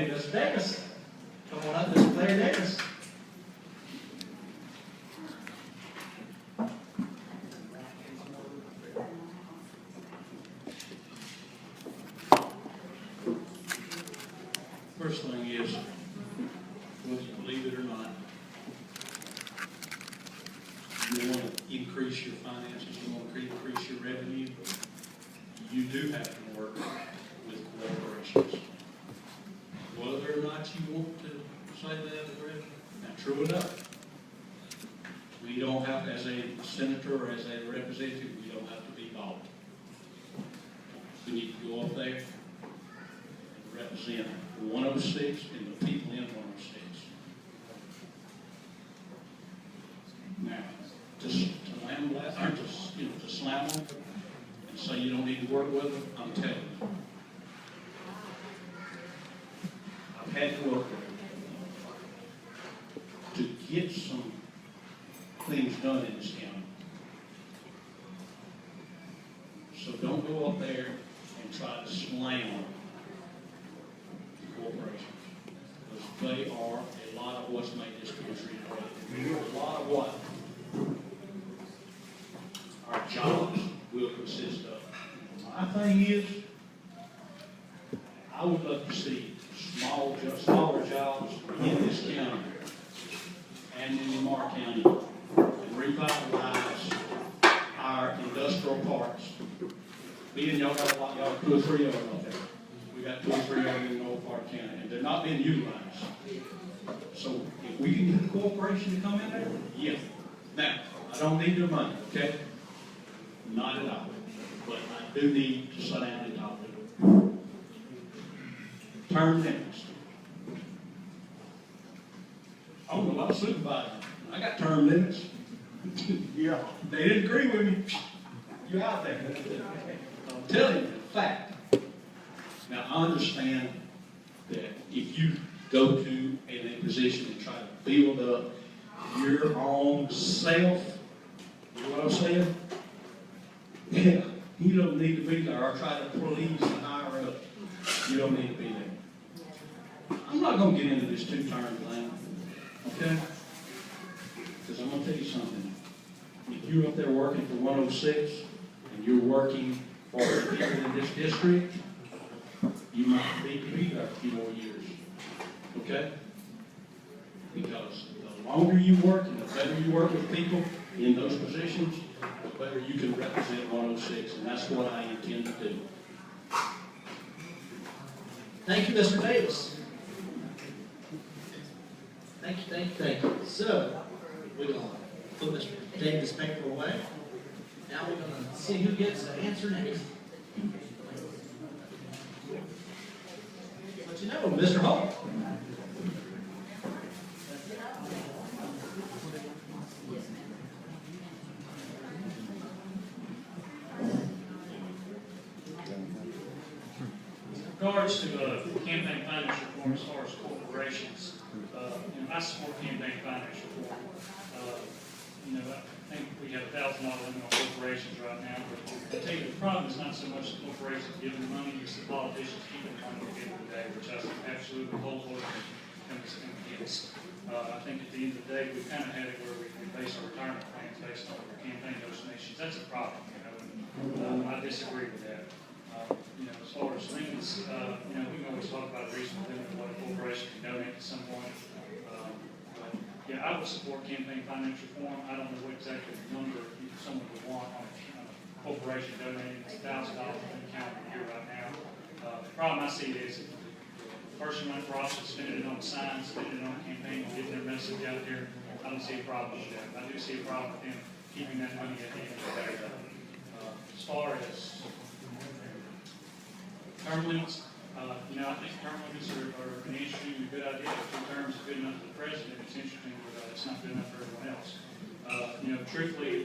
Mr. Davis. Come on up, Mr. Larry Davis. First thing is, whether you believe it or not, you want to increase your finances, you want to increase your revenue, you do have to work with corporations. Whether or not you want to say that, now true enough, we don't have, as a senator or as a representative, we don't have to be bought. We need to go up there and represent 106 and the people in 106. Now, to slam them and say you don't need to work with them, I'm telling you, I've had to work with them to get some things done in this county. So don't go up there and try to slam the corporations, because they are a lot of what's made this country great. A lot of what our jobs will consist of. My thing is, I would love to see smaller jobs in this county and in Lamar County and revitalize our industrial parks. Being y'all got a lot, y'all 2 or 3 of them up there. We got 2 or 3 of them in North Park County, and they're not being utilized. So if we can get a corporation to come in there, yeah. Now, I don't need their money, okay? Not at all. But I do need to sit down and talk to them. Term limits. I own a lot of supervisors. I got term limits. Yeah. They didn't agree with me. You're out there. I'm telling you, the fact. Now, I understand that if you go to a position and try to build up your own self, you know what I'm saying? Yeah, you don't need to be there, or try to please the higher up. You don't need to be there. I'm not going to get into this 2-term thing, okay? Because I'm going to tell you something. If you're up there working for 106 and you're working for the people in this district, you might need to be there a few more years, okay? Because the longer you work and the better you work with people in those positions, the better you can represent 106, and that's what I intend to do. Thank you, Mr. Davis. Thank you. So, we're going to put Mr. Davis' paper away. Now we're going to see who gets the answer next. But you know, Mr. Holt. In regards to campaign finance reform as far as corporations, I support campaign finance reform. I think we have $1,000 limit on corporations right now, but I tell you, the problem is not so much the corporations giving the money, it's the politicians keeping the money at the end of the day, which I think absolutely wholeheartedly comes against. I think at the end of the day, we've kind of had it where we base our retirement plans based on our campaign donations. That's a problem, and I disagree with that. As far as limits, we can always talk about a reasonable limit of what a corporation can donate to someone. But yeah, I would support campaign finance reform. I don't know what exactly the number someone would want on a corporation donating $1,000 in the calendar year right now. The problem I see is if the person running for office spending it on signs, spending it on a campaign, and getting their message out there, I don't see a problem with that. I do see a problem with them keeping that money at the end of the day. As far as term limits, I think term limits are an interesting and good idea. If 2 terms is good enough for the president, it's interesting, but it's not good enough for everyone else. Truthfully,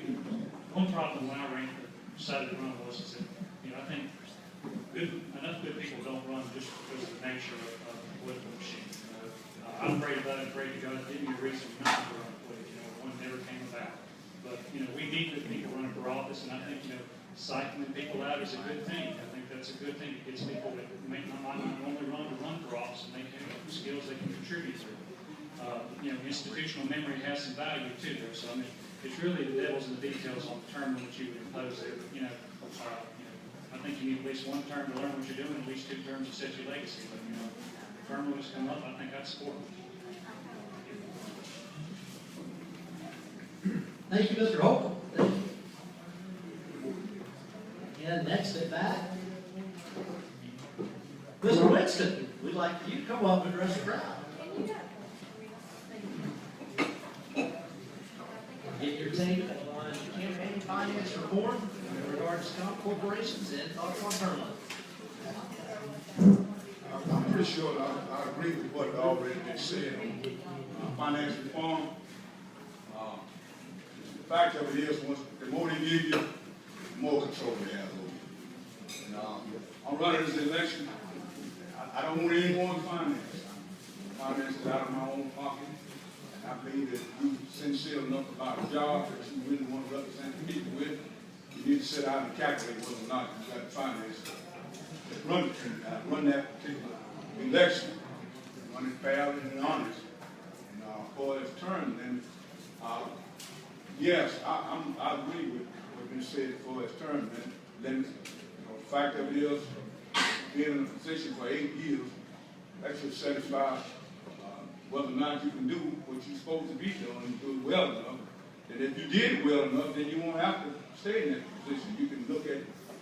one problem when I decided to run was that, I think enough good people don't run just because of the nature of the political machine. I'm afraid about it, afraid to God, give me a reason not to run politically. One never came about. But, we need good people running for office, and I think, cycling people out is a good thing. I think that's a good thing. It gets people that may not normally run for office, and they can contribute to. Institutional memory has some value too, though. So I mean, it's really the devil's in the details on the term that you would impose there. I think you need at least one term to learn what you're doing, at least 2 terms to set your legacy. But if term limits come up, I think I'd support it. Thank you, Mr. Holcomb. Thank you. And next at bat, Mr. Winston, we'd like you to come up and address the crowd. Get your take on campaign finance reform in regards to corporations and thoughts on term limits. I'm pretty sure I agree with what already been said on finance reform. The fact of it is, the more they give you, the more control they have over you. And I'm running this election. I don't want any more finance. Finance is out of my own pocket. And I believe that if you're sincere enough about a job that you really want to represent the people with, you need to sit down and calculate whether or not you got the finance to run that particular election, run it fairly and honest. And for its term, then, yes, I agree with what's been said for its term. Then the fact of it is, being in a position for 8 years, that should satisfy whether or not you can do what you're supposed to be doing and do it well enough. And if you did it well enough, then you won't have to stay in that position. You can look at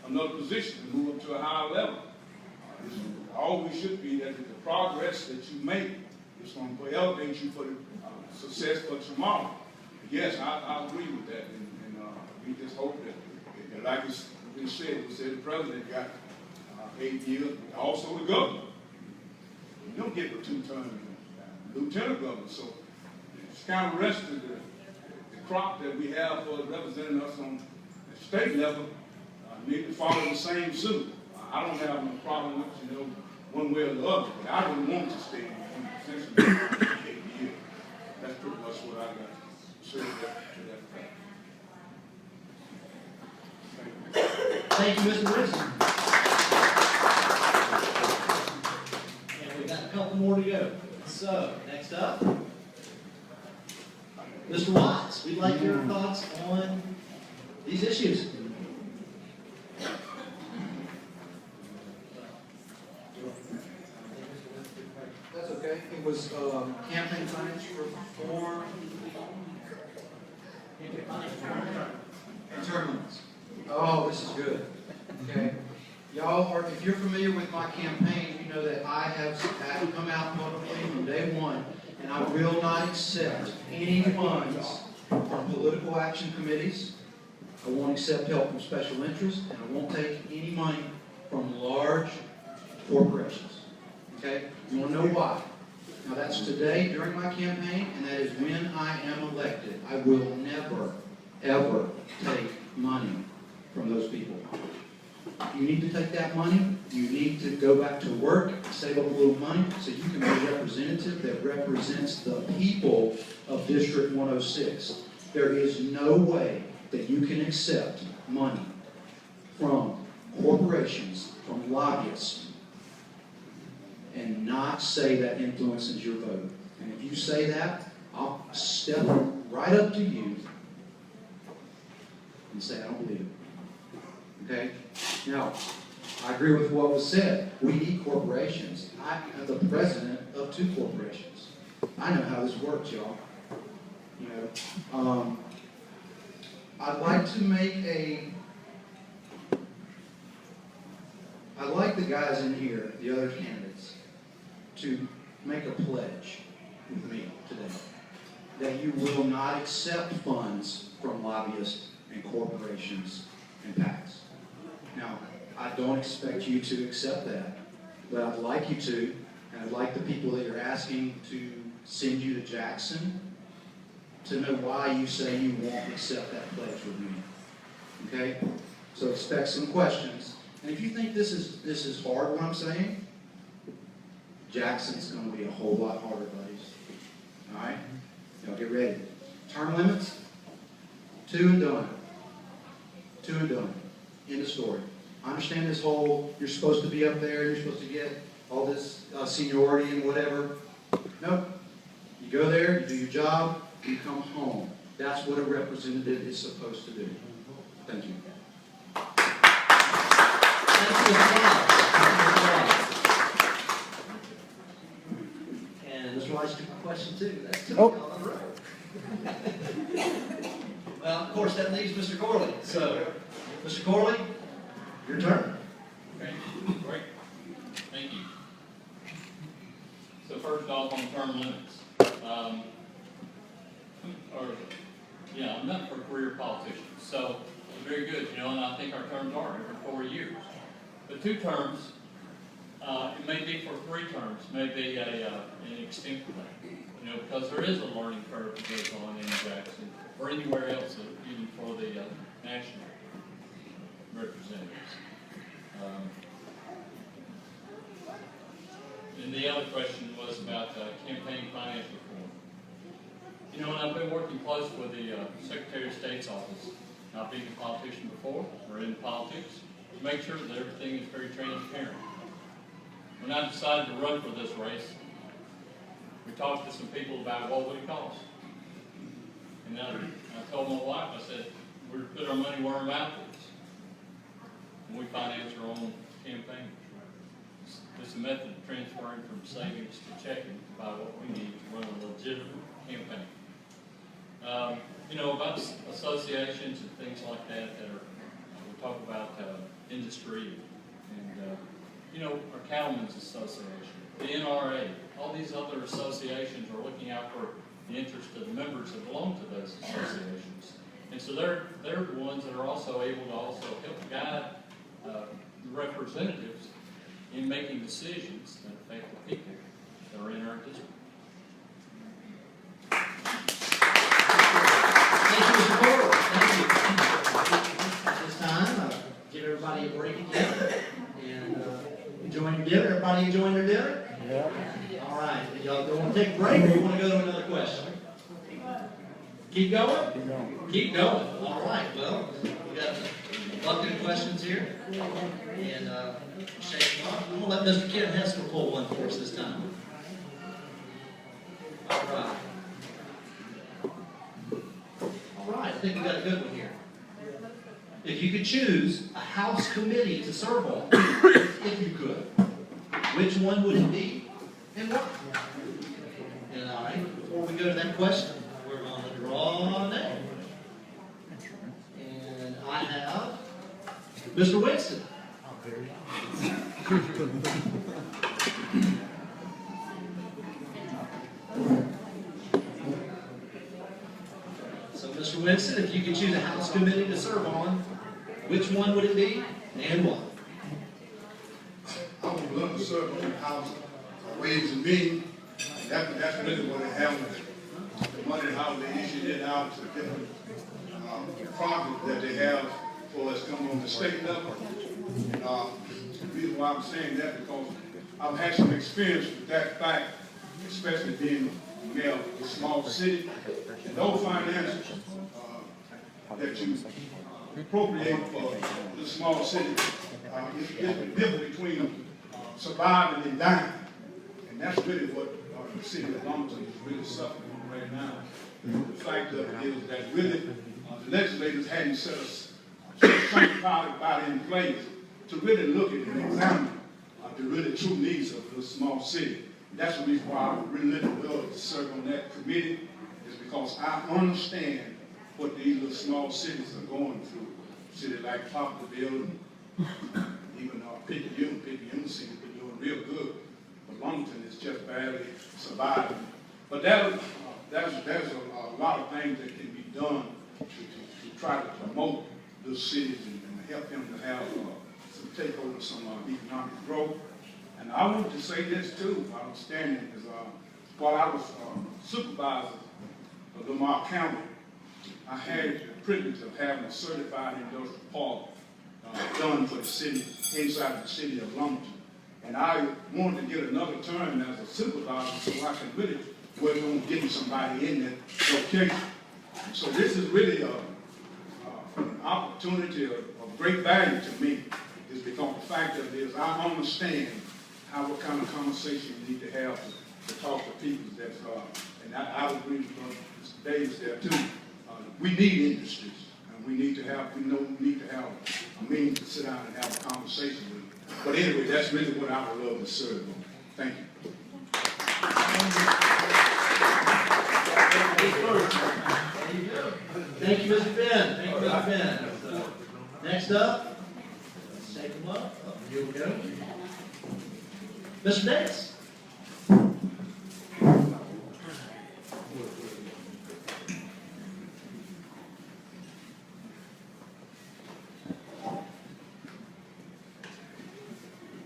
another position and move up to a higher level. Always should be that the progress that you make is going to elevate you for the success for tomorrow. Yes, I agree with that, and we just hope that, like it's been said, the president got 8 years, also the governor. You don't get the 2 terms, lieutenant governor, so it's kind of rested the crop that we have for representing us on the state level need to follow the same suit. I don't have no problem with, one way or the other, but I don't want to stay in the position for 8 years. That's pretty much what I got to say to that fact. Thank you, Mr. Winston. And we've got a couple more to go. So, next up, Mr. Watts, we'd like your thoughts on these issues. That's okay. It was campaign finance reform and term limits. Oh, this is good. Okay. Y'all are, if you're familiar with my campaign, you know that I have come out publicly from day one, and I will not accept any funds from political action committees. I won't accept help from special interests, and I won't take any money from large corporations. Okay? You want to know why? Now that's today during my campaign, and that is when I am elected. I will never, ever take money from those people. You need to take that money. You need to go back to work, save up a little money, so you can be a representative that represents the people of District 106. There is no way that you can accept money from corporations, from lobbyists, and not say that influences your vote. And if you say that, I'll step right up to you and say, I don't believe it. Okay? Now, I agree with what was said. We need corporations. I am the president of 2 corporations. I know how this works, y'all. I'd like to make I'd like the guys in here, the other candidates, to make a pledge with me today that you will not accept funds from lobbyists and corporations and PACs. Now, I don't expect you to accept that, but I'd like you to, and I'd like the people that you're asking to send you to Jackson to know why you say you won't accept that pledge with me. Okay? So expect some questions. And if you think this is hard, what I'm saying, Jackson's going to be a whole lot harder, buddies. All right? Y'all get ready. Term limits, 2 and done. 2 and done. End of story. I understand this whole, you're supposed to be up there, you're supposed to get all this seniority and whatever. Nope. You go there, you do your job, you come home. That's what a representative is supposed to do. Thank you. That's the applause. And Mr. Rice took a question too. That's two on the road. Well, of course, that leaves Mr. Corley. So, Mr. Corley, your turn. Okay, great. Thank you. So first off, on term limits. I'm not for career politicians, so very good, and I think our terms are every 4 years. But 2 terms, it may be for 3 terms, may be an extinct thing, because there is a learning curve that goes on in Jackson, or anywhere else, even for the national representatives. And the other question was about campaign finance reform. And I've been working close with the Secretary of State's office, not being a politician before, or in politics, to make sure that everything is very transparent. When I decided to run for this race, we talked to some people about what would it cost. And I told my wife, I said, we're to put our money where our mouth is. And we finance our own campaign. It's a method of transferring from savings to checking to buy what we need to run a legitimate campaign. About associations and things like that we talk about industry and, our Cattlemen's Association, the NRA, all these other associations are looking out for the interest of the members that belong to those associations. And so they're the ones that are also able to also help guide the representatives in making decisions that affect the people that are in our district. Thank you, Mr. Corley. Thank you. At this time, give everybody a break again. And enjoying your dinner? Everybody enjoying their dinner? Yeah. All right. Y'all don't want to take a break, or you want to go to another question? Keep going? Keep going. Keep going. All right. Well, we got a bucket of questions here. And shake them up. I'm going to let Mr. Ken Hester pull one for us this time. All right. All right. I think we got a good one here. If you could choose a House committee to serve on, if you could, which one would it be and why? And all right, before we go to that question, we're going to draw a name. And I have Mr. Winston. So, Mr. Winston, if you could choose a House committee to serve on, which one would it be and why? I would love to serve on the House Ways and Means, and that's really what they have with it. The money, how they issued it out to different projects that they have for us come on the state level. And the reason why I'm saying that because I've had some experience with that fact, especially being mayor of a small city, and those finances that you appropriate for the small city, it's the difference between surviving and dying. And that's really what the city of Lumberton is really suffering from right now. The fact of it is that really the legislators hadn't set a body in place to really look at and examine the really true needs of the small city. And that's the reason why I really love to serve on that committee, is because I understand what these little small cities are going through. Cities like Poplarville, even Picayune seems to be doing real good, but Lumberton is just barely surviving. But there's a lot of things that can be done to try to promote those cities and help them to have take over some economic growth. And I want to say this too, my understanding is while I was supervisor of Lamar County, I had the privilege of having a certified industrial park done for the city, inside the city of Lumberton. And I wanted to get another term as a supervisor so I can really work on getting somebody in that location. So this is really an opportunity of great value to me, is because the fact of it is I understand what kind of conversation you need to have to talk to people. and I would agree with Mr. Davis there too. We need industries, and we need to have a means to sit down and have a conversation with them. But anyway, that's really what I would love to serve on. Thank you. Thank you, Mr. Ben. Thank you, Mr. Ben. Next up, let's take him up. Oh, here we go. Mr. Davis.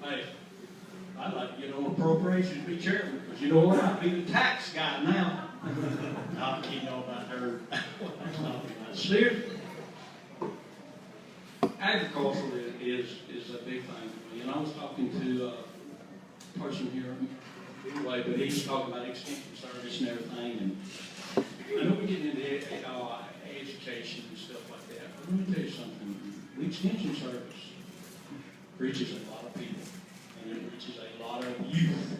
Hey, I'd like to get on appropriations, be chairman, because you know what, I'd be the tax guy now. I'll keep on about her. Seriously, agriculture is a big thing for me. And I was talking to a person here, anyway, but he was talking about extension service and everything. And I know we're getting into education and stuff like that. But let me tell you something. The extension service reaches a lot of people. And it reaches a lot of youth,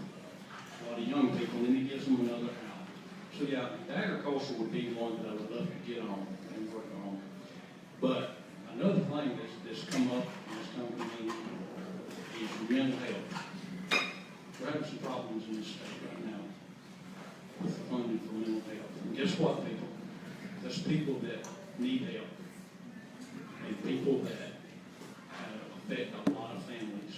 a lot of young people, and then it gives them another out. So yeah, the agriculture would be one that I would love to get on and work on. But another thing that's come up and that's come to me is mental health. We're having some problems in this state right now with the funding for mental health. And guess what, people? There's people that need help. And people that affect a lot of families.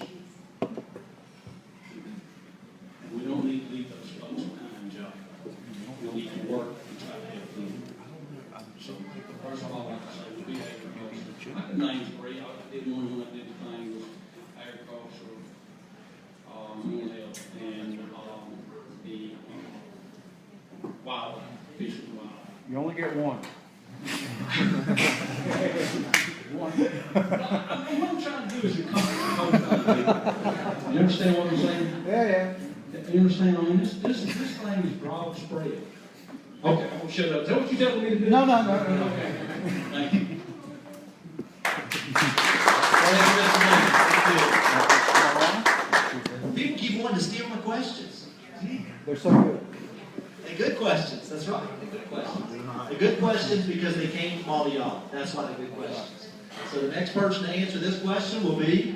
And we don't need to leave those folks behind, Joe. We need to work and try to help them. So, first of all, like I say, we'll be agriculture. My name's Bree. I did one when I did the thing with agriculture, mental health, and the wildlife, fish and wildlife. You only get one. What I'm trying to do is encourage. You understand what I'm saying? Yeah. You understand? I mean, this thing is broad spread. Okay, I'm gonna shut up. Is that what you're telling me to do? No. Okay. Thank you. People keep wanting to steal my questions. They're so good. They're good questions, that's right. They're good questions. They're good questions because they came from all of y'all. That's why they're good questions. So the next person to answer this question will be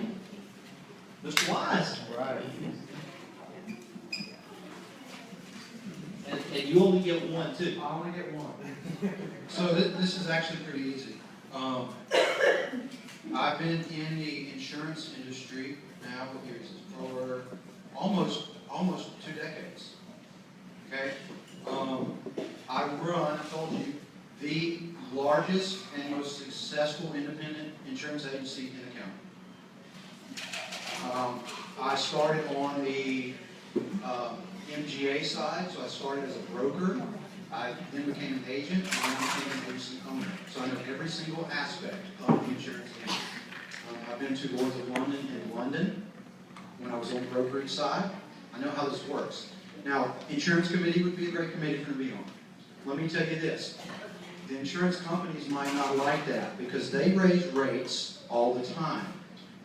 Mr. Wise. Right. And you only get one, too. I only get one. So this is actually pretty easy. I've been in the insurance industry now for almost 2 decades. Okay? I run, I told you, the largest and most successful independent insurance agency in the county. I started on the MGA side, so I started as a broker. I then became an agent, and then became an agency owner. So I know every single aspect of the insurance industry. I've been to Lloyd's of London in London when I was on the brokerage side. I know how this works. Now, insurance committee would be a great committee for me to be on. Let me tell you this. The insurance companies might not like that because they raise rates all the time.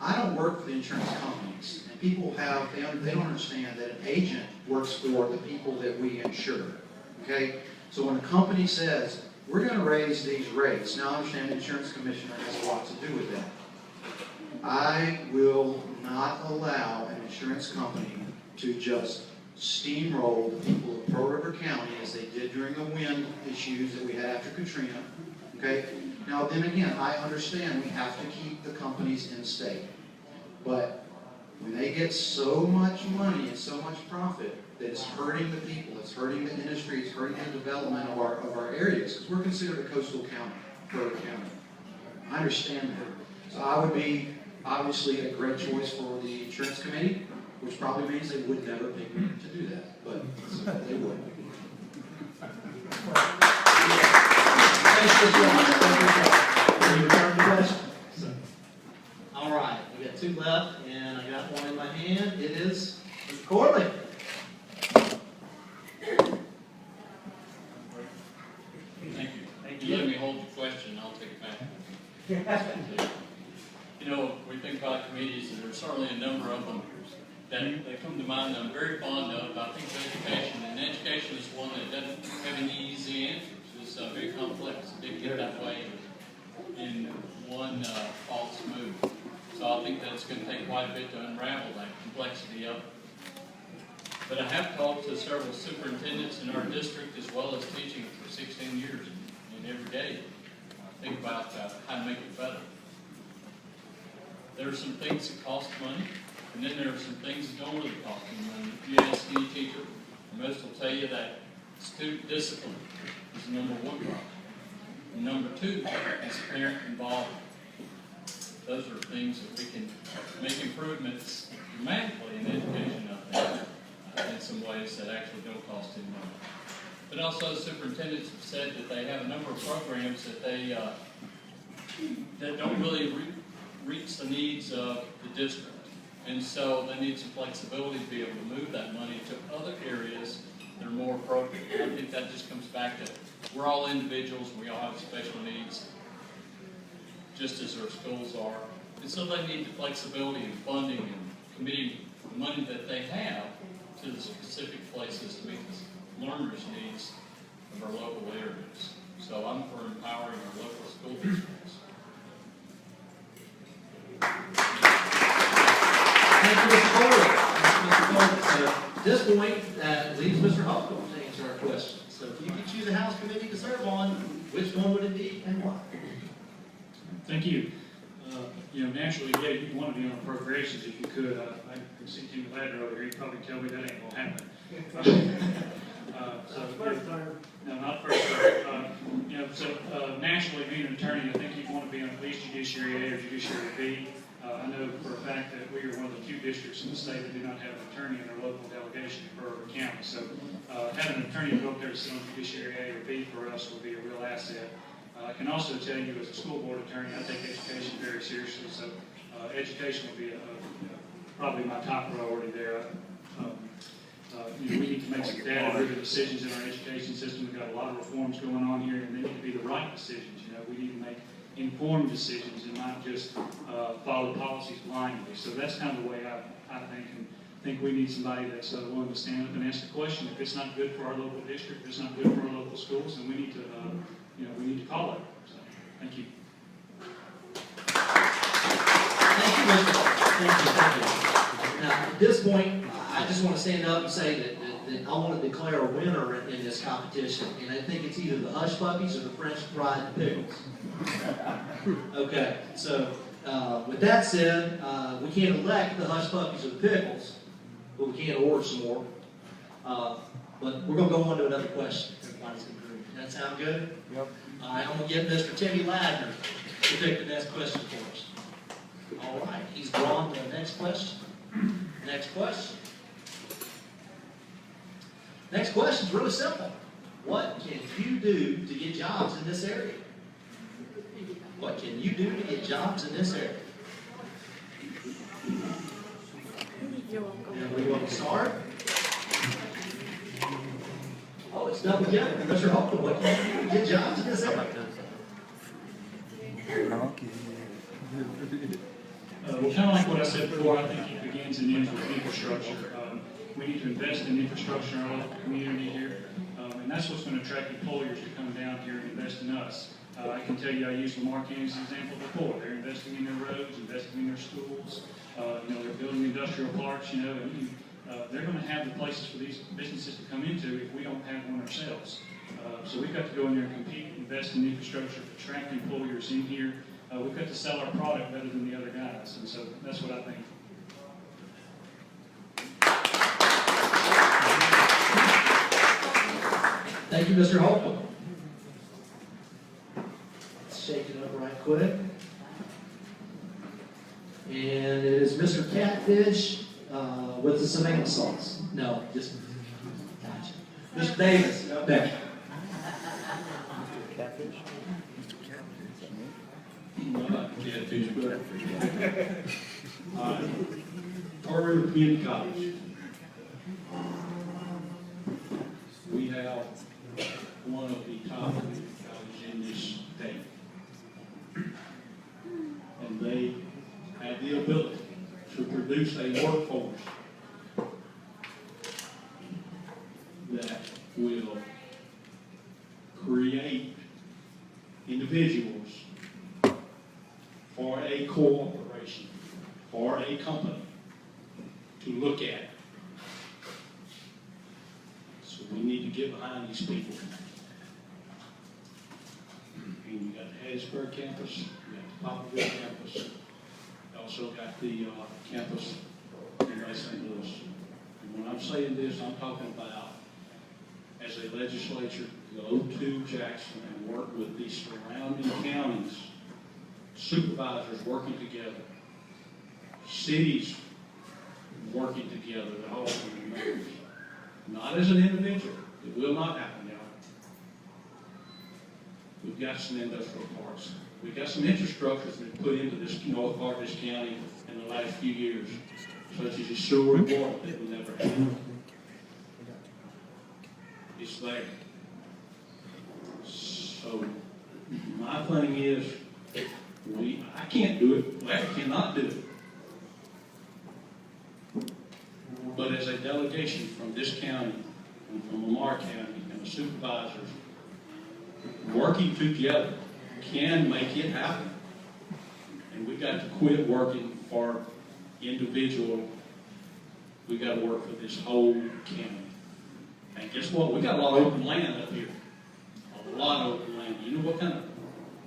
I don't work for the insurance companies. And people they don't understand that an agent works for the people that we insure. Okay? So when a company says, we're going to raise these rates, now I understand the insurance commissioner has a lot to do with that. I will not allow an insurance company to just steamroll the people of Pearl River County as they did during the wind issues that we had after Katrina. Okay? Now, then again, I understand we have to keep the companies in state. But when they get so much money and so much profit that it's hurting the people, it's hurting the industry, it's hurting the development of our areas, because we're considered a coastal county, Pearl River County. I understand that. So I would be obviously a great choice for the insurance committee, which probably means they would never pick me to do that, but so they would. Thanks, Mr. Wise. Can you return the question? All right, we got 2 left, and I got one in my hand. It is Mr. Corley. Thank you. You let me hold the question, I'll take it back. You know, we think about committees, and there's certainly a number of them that come to mind that I'm very fond of. I think education, and education is one bit to unravel that complexity of it. But I have talked to several superintendents in our district, as well as teaching for 16 years, and every day think about how to make it better. There are some things that cost money, and then there are some things that don't really cost any money. If you ask any teacher, most will tell you that student discipline is the number one problem. And number two is parent involvement. Those are things that we can make improvements dramatically in education, I think, in some ways that actually don't cost any money. But also superintendents have said that they have a number of programs that they that don't really reach the needs of the district. And so they need some flexibility to be able to move that money to other areas that are more appropriate. And I think that just comes back to we're all individuals, we all have special needs, just as our schools are. And so they need the flexibility in funding and committing the money that they have to the specific places to meet the learners' needs of our local areas. So I'm for empowering our local school districts. Thank you, Mr. Foley. Mr. Foley. So at this point, leaves Mr. Holcomb to answer our questions. So if you could choose a House committee to serve on, which one would it be and why? Thank you. Naturally, yeah, you'd want to be on appropriations if you could. I could see Tim Ladder over here, he'd probably tell me that ain't gonna happen. No, not first term. Naturally, being an attorney, I think you'd want to be on at least Judiciary A or Judiciary B. I know for a fact that we are one of the few districts in the state that do not have an attorney in our local delegation for our county. So having an attorney go up there to sit on Judiciary A or B for us will be a real asset. I can also tell you, as a school board attorney, I take education very seriously. So education will be probably my top priority there. We need to make some data-driven decisions in our education system. We've got a lot of reforms going on here, and they need to be the right decisions. We need to make informed decisions and not just follow policies blindly. So that's kind of the way I think we need somebody that's willing to stand up and ask the question. If it's not good for our local district, if it's not good for our local schools, then we need to call it. So, thank you. Thank you, Mr. Thank you. Now, at this point, I just want to stand up and say that I want to declare a winner in this competition, and I think it's either the Hush Puppies or the French fried pickles. Okay, so with that said, we can't elect the Hush Puppies or the pickles, but we can order some more. But we're going to go on to another question. Everybody's going to agree. Does that sound good? Yep. All right, I'm going to get Mr. Timmy Ladner to pick the next question for us. All right, he's drawn to the next question. Next question. Next question is really simple. What can you do to get jobs in this area? What can you do to get jobs in this area? And we want to start. Oh, it's double jeopardy. Mr. Holcomb, what can you do to get jobs in this area? Well, kind of like what I said before, I think it begins and ends with infrastructure. We need to invest in infrastructure in our local community here, and that's what's going to attract employers to come down here and invest in us. I can tell you, I used Lamar County as an example before. They're investing in their roads, investing in their schools. They're building industrial parks. And they're going to have the places for these businesses to come into if we don't have one ourselves. So we've got to go in there and compete, invest in infrastructure, attract employers in here. We've got to sell our product better than the other guys, and so that's what I think. Thank you, Mr. Holcomb. Let's shake it up right quick. And it is Mr. Catfish with the tomato sauce. No, just gotcha. Mr. Davis, back. Catfish? Pearl River Community College. We have one of the top community colleges in this state. And they have the ability to produce a workforce that will create individuals for a corporation, for a company, we need to get behind these people. And you got the Hattiesburg campus, you got the Poplarville campus, you also got the campus in West St. Louis. And when I'm saying this, I'm talking about as a legislature, go to Jackson and work with these surrounding counties, supervisors working together, cities working together, the whole mayors. Not as an individual. It will not happen, y'all. We've got some industrial parks. We've got some infrastructure that's been put into this north part of this county in the last few years, such as the sewer and water that we never had. It's there. So my thing is, I can't do it. Larry cannot do it. But as a delegation from this county, and from Lamar County, and the supervisors, working together can make it happen. And we got to quit working for individual. We got to work for this whole county. And guess what? We got a lot of open land up here. A lot of open land. You know what kind of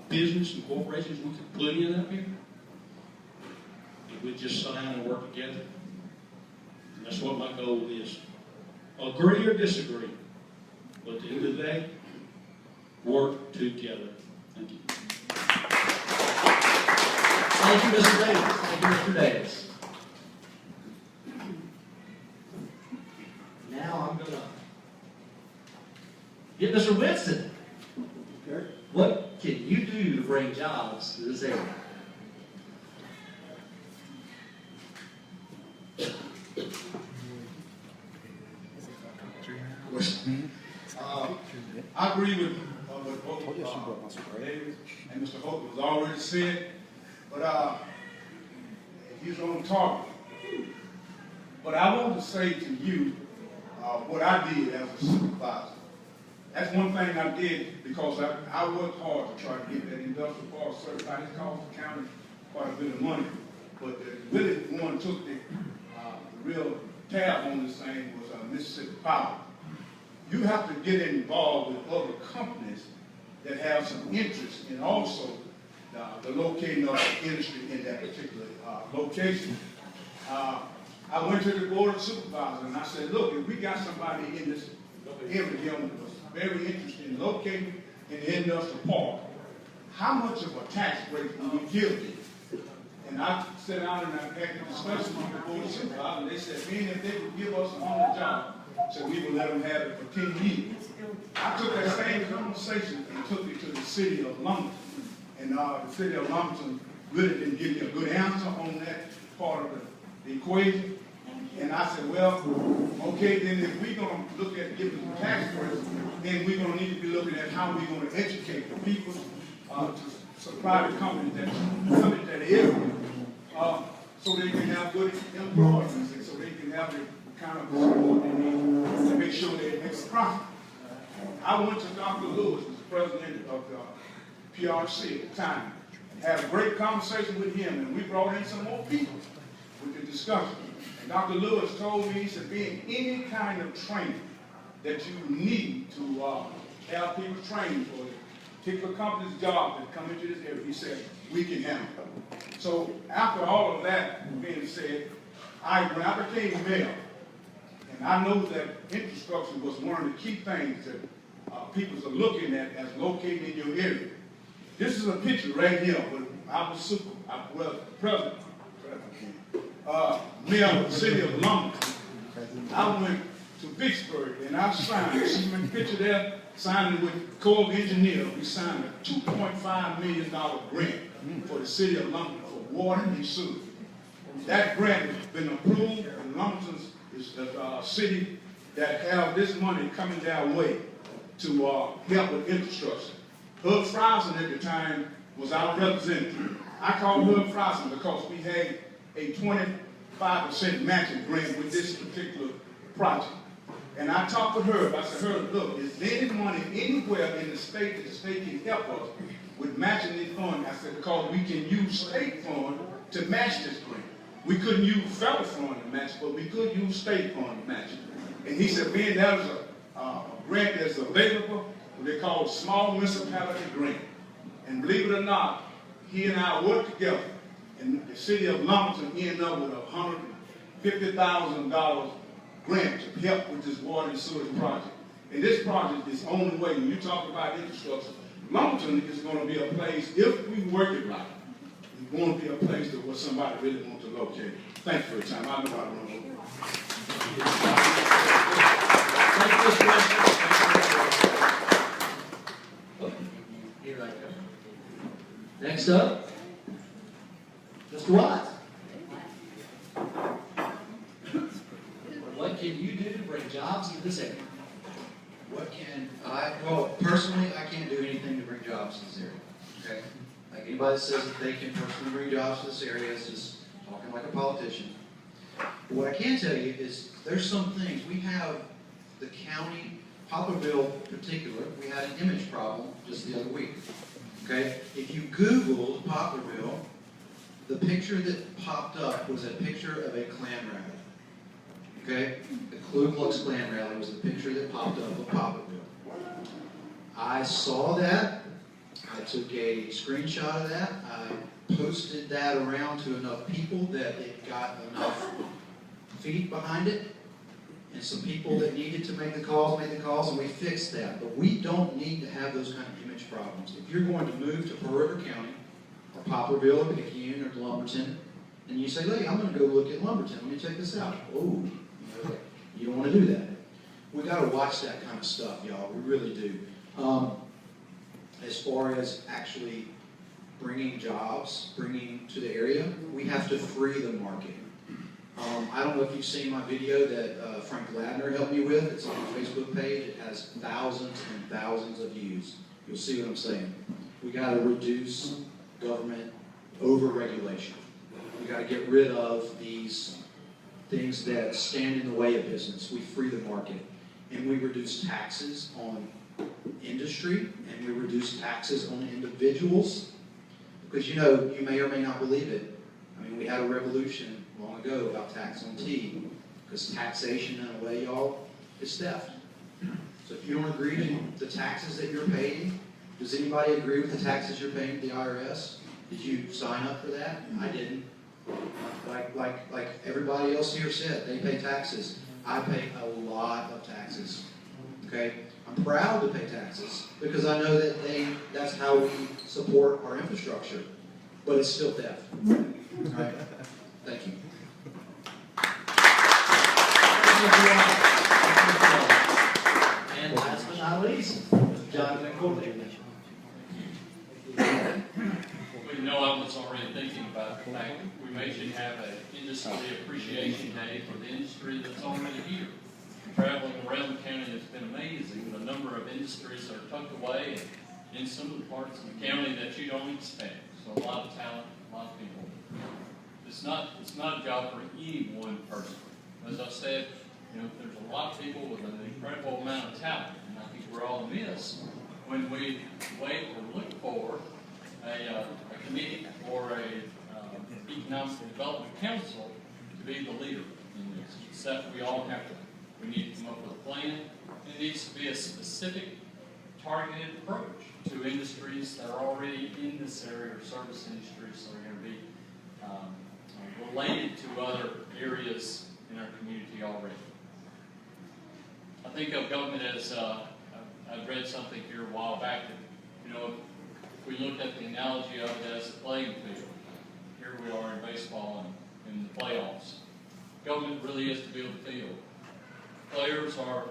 business and corporations we could put in up here? If we just sit down and work together. And that's what my goal is. Agree or disagree. But at the end of the day, work together. Thank you. Thank you, Mr. Davis. Thank you, Mr. Davis. Now I'm going to get Mr. Winston. What can you do to bring jobs to this area? I agree with both Mr. Davis and Mr. Hope was already said, but he's on target. But I want to say to you what I did as a supervisor. That's one thing I did because I worked hard to try to get that industrial park certified. It cost the county quite a bit of money. But really the one took the real tab on this thing was Mississippi Power. You have to get involved with other companies that have some interest in also the locating of the industry in that particular location. I went to the board of supervisors and I said, look, if we got somebody in this area here that was very interested in locating in the industrial park, how much of a tax rate will we give them? And I sat down and I had a discussion with the board of supervisors, and they said, man, if they would give us on the job, so we would let them have it for 10 years. I took that same conversation and took it to the city of Lumberton. And the city of Lumberton really didn't give me a good answer on that part of the equation. And I said, well, okay, then if we're going to look at giving them tax breaks, then we're going to need to be looking at how we're going to educate the people to supply the companies that come in that area so they can have good employees and so they can have the kind of support they need to make sure they make a profit. I went to Dr. Lewis, who's the president of the PRC at the time, had a great conversation with him, and we brought in some more people with the discussion. And Dr. Lewis told me, he said, being any kind of training that you need to have people trained for a particular company's job that come into this area, he said, we can handle it. So after all of that being said, when I became mayor, and I know that infrastructure was one of the key things that people are looking at as located in your area. This is a picture right here when I was president, mayor of the city of Lumberton. I went to Vicksburg and I signed, see my picture there, signed it with Corps of Engineers. We signed a $2.5 million grant for the city of Lumberton for water and sewer. That grant has been approved, and Lumberton is the city that have this money coming their way to help with infrastructure. Herb Frison at the time was our representative. I called Herb Frison because we had a 25% matching grant with this particular project. And I talked with Herb. I said, Herb, look, is there any money anywhere in the state that the state can help us with matching this fund? I said, because we can use state fund to match this grant. We couldn't use federal fund to match, but we could use state fund to match it. And he said, man, that was grant that's available, what they call small municipality grant. And believe it or not, he and I worked together, and the city of Lumberton ended up with $150,000 grant to help with this water and sewage project. And this project is on the way. When you talk about infrastructure, Lumberton is going to be a place, if we work it right, it's going to be a place that where somebody really wants to locate. Thanks for your time. I know I run over. Thank you, Mr. Webster. Oh, here I go. Next up, Mr. Watts. What can you do to bring jobs to this area? What can well, personally, I can't do anything to bring jobs to this area, okay? Like anybody that says that they can personally bring jobs to this area is just talking like a politician. But what I can tell you is there's some things, we have the county, Poplarville in particular, we had an image problem just the other week, okay? If you Googled Poplarville, the picture that popped up was a picture of a Klan rally. Okay? The Ku Klux Klan rally was the picture that popped up of Poplarville. I saw that. I took a screenshot of that. I posted that around to enough people that it got enough feet behind it. And some people that needed to make the calls made the calls, and we fixed that. But we don't need to have those kind of image problems. If you're going to move to Pearl River County, or Poplarville, or Picayune, or Lumberton, and you say, hey, I'm going to go look at Lumberton. Let me check this out. Oh. You don't want to do that. We got to watch that kind of stuff, y'all. We really do. As far as actually bringing jobs, bringing to the area, we have to free the market. I don't know if you've seen my video that Frank Ladner helped me with. It's on my Facebook page. It has thousands and thousands of views. You'll see what I'm saying. We got to reduce government over-regulation. We got to get rid of these things that stand in the way of business. We free the market. And we reduce taxes on industry, and we reduce taxes on individuals. Because you know, you may or may not believe it. I mean, we had a revolution long ago about tax on tea. Because taxation, in a way, y'all, is theft. So if you don't agree to the taxes that you're paying, does anybody agree with the taxes you're paying to the IRS? Did you sign up for that? I didn't. Like everybody else here said, they pay taxes. I pay a lot of taxes. Okay? I'm proud to pay taxes because I know that that's how we support our infrastructure. But it's still theft. All right? Thank you. And last but not least, Mr. Jonathan Courtney. We know I was already thinking about the fact that we may should have an industry appreciation day for the industry that's already here. Traveling around the county, it's been amazing the number of industries that are tucked away in some of the parts of the county that you don't expect. So a lot of talent, a lot of people. It's not a job for any one person. As I said, you know, there's a lot of people with an incredible amount of talent, and I think we're all amiss when we wait or look for a committee or a economic development council to be the leader in this. Except we all have to. We need to come up with a plan. It needs to be a specific, targeted approach to industries that are already in this area or service industries that are going to be related to other areas in our community already. I think of government as, I've read something here a while back that, you know, if we look at the analogy of it as a playing field, here we are in baseball and in the playoffs. Government really is to build the field. Players are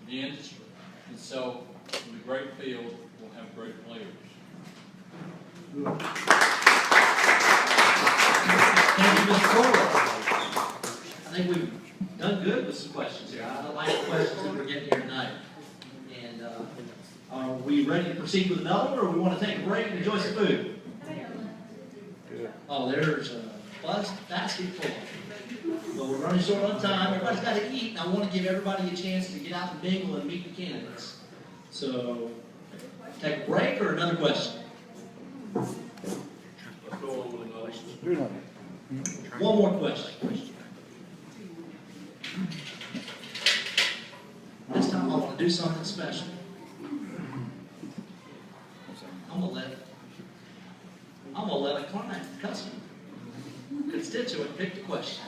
the industry. And so, in the great field, we'll have great players. Thank you, Mr. Courtney. I think we've done good with some questions here. I like the questions that we're getting here tonight. And are we ready to proceed with the melon, or we want to take a break and enjoy some food? Oh, there's a basket full. Well, we're running short on time. Everybody's got to eat, and I want to give everybody a chance to get out and mingle and meet the candidates. So, take a break or another question? Do nothing. One more question. This time I want to to do something special. I'm gonna let a client, customer, constituent pick the question.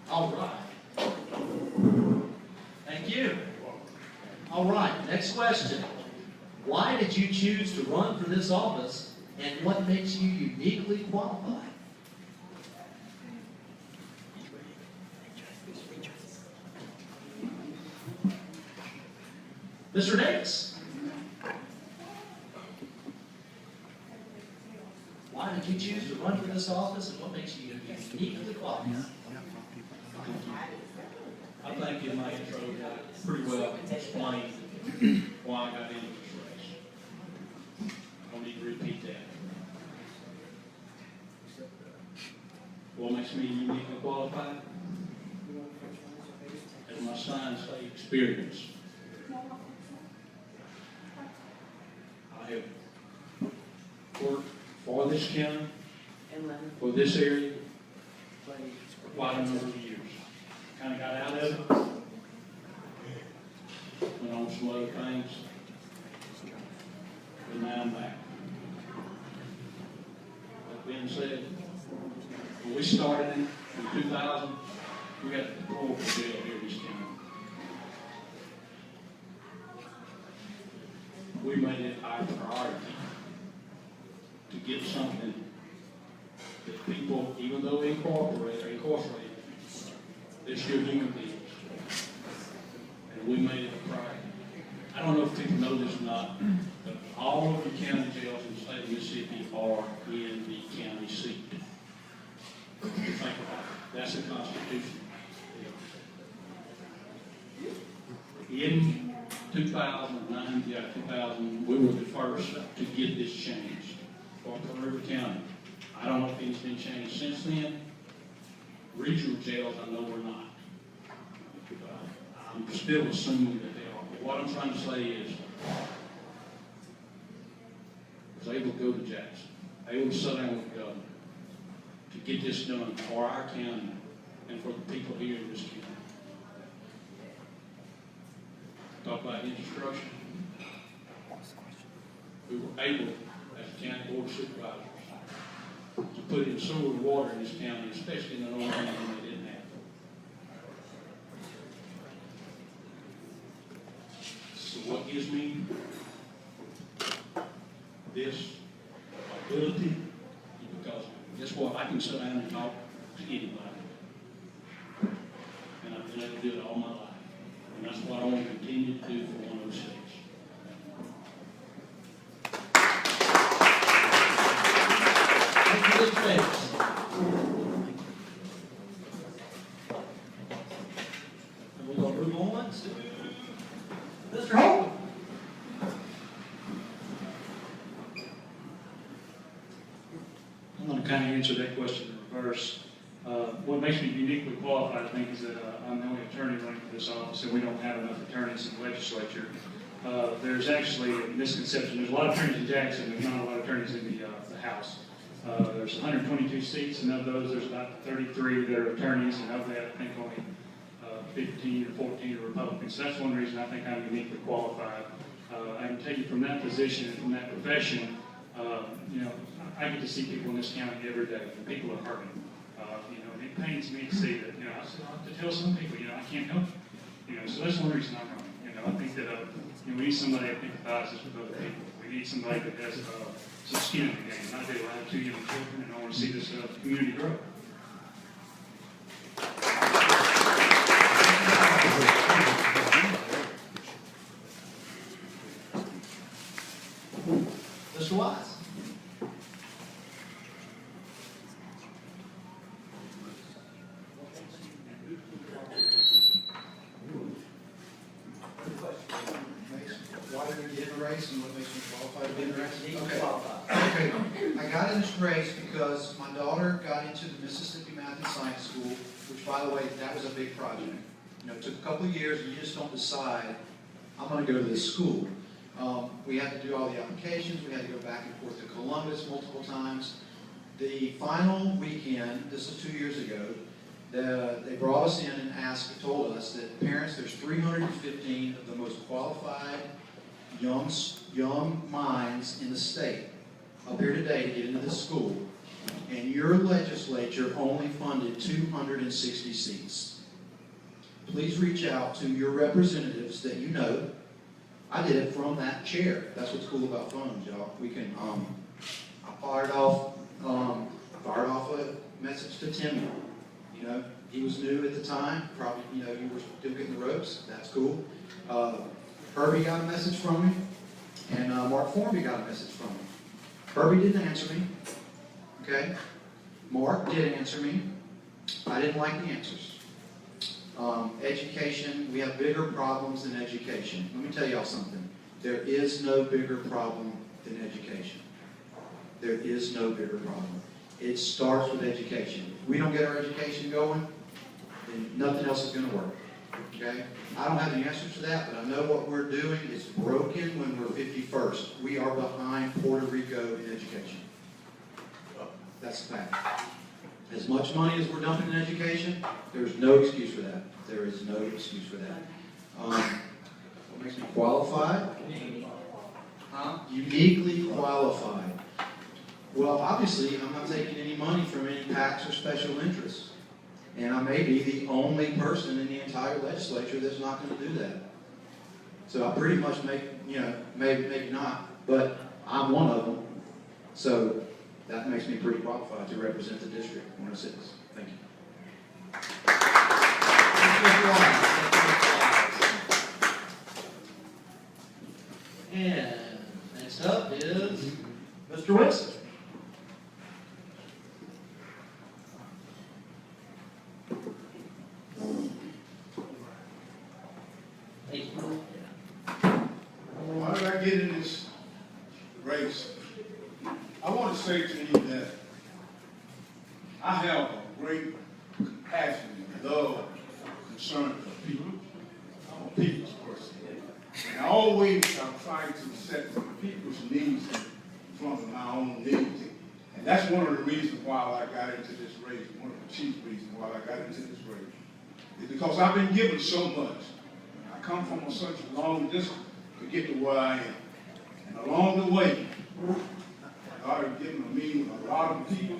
All right. Thank you. All right, next question. Why did you choose to run for this office, and what makes you uniquely qualified? Mr. Davis. Why did you choose to run for this office, and what makes you uniquely qualified? I think in my intro, I pretty well explained why I got into this race. I don't need to repeat that. What makes me uniquely qualified? As my signs say, experience. I have worked for this county, for this area, for quite a number of years. Kind of got out of it, went on some other things, but now I'm back. That being said, when we started in 2000, we got the deplorable jail here in this county. We made it our priority to get something that people, even though incorporated, they're still human beings. And we made it a priority. I don't know if people know this or not, but all of the county jails in the state of Mississippi are in the county seat. Think about it. That's the Constitution. In 2000, we were the first to get this changed for Pearl River County. I don't know if it's been changed since then. Regional jails, I know we're not. I'm still assuming that they are. But what I'm trying to say is, I was able to go to Jackson, able to sit down with the governor to get this done for our county and for the people here in this county. Talk about infrastructure. We were able, as a county board of supervisors, to put in sewer and water in this county, especially in the north end when they didn't have. So what gives me this ability? Because guess what? I can sit down and talk to anybody. And I've been able to do it all my life. And that's what I want to continue to do for 106. Thank you, Mr. Davis. And we're going to move on to Mr. Holt. I'm going to kind of answer that question in reverse. What makes me uniquely qualified, I think, is that I'm the only attorney running for this office, and we don't have enough attorneys in the legislature. There's actually a misconception. There's a lot of attorneys in Jackson, there's not a lot of attorneys in the House. There's 122 seats, and of those, there's about 33 that are attorneys, and of that, I think only 15 or 14 are Republicans. So that's one reason I think I'm uniquely qualified. I can tell you from that position and from that profession, I get to see people in this county every day, and people are hurting. And it pains me to see that, to tell some people, I can't help you. So that's one reason I'm running. I think that we need somebody that empathizes with other people. We need somebody that has some skin in the game. I do. I have 2 young children, and I want to see this community grow. Mr. Wise. Why did we get in the race and what makes me qualified to be in the race? Okay, I got in this race because my daughter got into the Mississippi Math and Science School, which, by the way, that was a big project. It took a couple of years, and you just don't decide, I'm going to go to this school. We had to do all the applications, we had to go back and forth to Columbus multiple times. The final weekend, this was 2 years ago, They brought us in and told us that parents, there's 315 of the most qualified young minds in the state up here today to get into this school, and your legislature only funded 260 seats. Please reach out to your representatives that you know. I did it from that chair. That's what's cool about phones, y'all. We can, I fired off a message to Timmy. You know, he was new at the time. Probably, you know, you were still getting the ropes. That's cool. Herbie got a message from me, and Mark Formby got a message from me. Herbie didn't answer me. Okay? Mark did answer me. I didn't like the answers. Education, we have bigger problems than education. Let me tell y'all something. There is no bigger problem than education. There is no bigger problem. It starts with education. If we don't get our education going, then nothing else is going to work. Okay? I don't have the answers to that, but I know what we're doing is broken when we're 51st. We are behind Puerto Rico in education. That's the fact. As much money as we're dumping in education, there's no excuse for that. There is no excuse for that. What makes me qualified? Uniquely qualified. Well, obviously, I'm not taking any money from any PACs or special interests. And I may be the only person in the entire legislature that's not going to do that. So I pretty much maybe not, but I'm one of them. So that makes me pretty qualified to represent the District 106. Thank you. And next up is Mr. Winston. Why did I get in this race? I want to say to you that I have a great passion and love and concern for people. I'm a people's person. And I always am trying to set the people's needs in front of my own needs. And that's one of the reasons why I got into this race, one of the chief reasons why I got into this race. Is because I've been given so much. I come from such a long distance to get to where I am. And along the way, God has given me a lot of people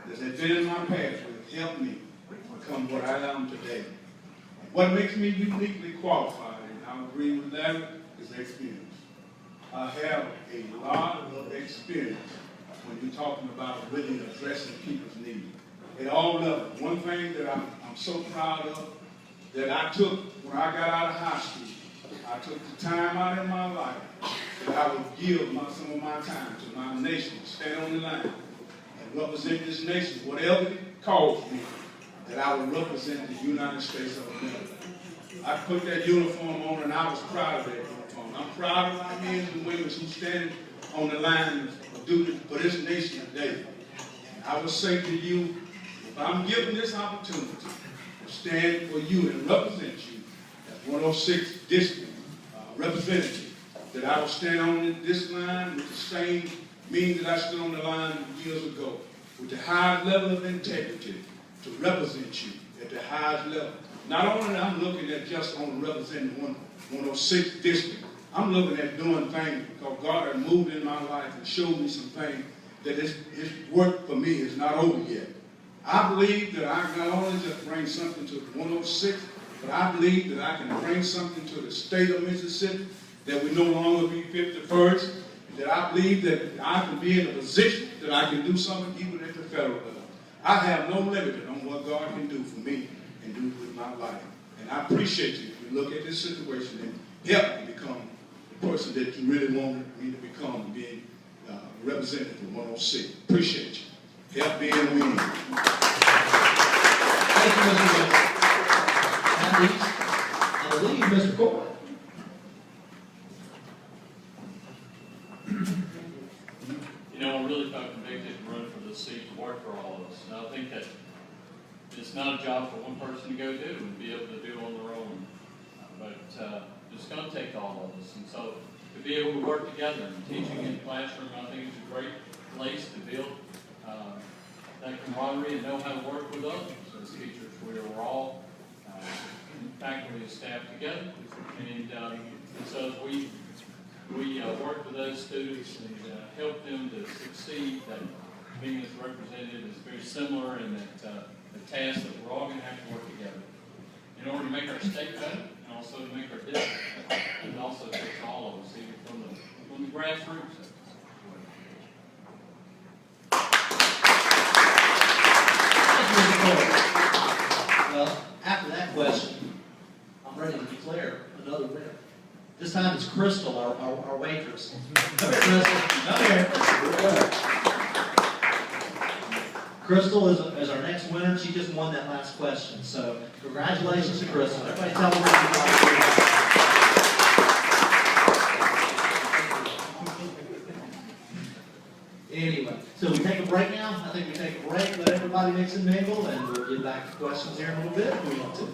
that have been in my past that have helped me become what I am today. What makes me uniquely qualified, and I agree with that, is experience. I have a lot of experience when you're talking about really addressing people's needs. At all levels. One thing that I'm so proud of, that I took when I got out of high school, I took the time out in my life that I would give some of my time to my nation, stand on the line, and represent this nation, whatever it calls me, that I would represent the United States of America. I put that uniform on and I was proud of that uniform. I'm proud of my men and women who stand on the line of duty for this nation today. And I would say to you, if I'm given this opportunity to stand for you and represent you as 106 District representative, that I will stand on this line with the same means that I stood on the line years ago, with the highest level of integrity to represent you at the highest level. Not only am I looking at just on representing 106 District, I'm looking at doing things because God has moved in my life and showed me some things that His work for me is not over yet. I believe that I not only just bring something to 106, but I believe that I can bring something to the state of Mississippi, that we no longer be 51st, that I believe that I can be in a position that I can do something even at the federal level. I have no limit on what God can do for me and do with my life. And I appreciate you if you look at this situation and help me become the person that you really wanted me to become, being representative of 106. Appreciate you. Help me and win. Thank you, Mr. Winston. I believe Mr. Corbett. You know, I really felt convicted to run for this seat to work for all of us. And I think that it's not a job for one person to go do and be able to do on their own. But it's going to take all of us. And so to be able to work together and teaching in the classroom, I think it's a great place to build that camaraderie and know how to work with others. as teachers. We were all faculty and staff together, and so as we work with those students and help them to succeed. That being as representative is very similar, and that the task that we're all going to have to work together in order to make our state better, and also to make our district better. And also takes all of us, even from the grassroots. Well, after that question, I'm ready to declare another winner. This time it's Crystal, our waitress. Come here, Crystal. Come here. Crystal is our next winner. She just won that last question. So congratulations to Crystal. Everybody tell her. Anyway, so we take a break now. I think we take a break, let everybody mix and mingle, and we'll get back to questions here in a little bit if we want to.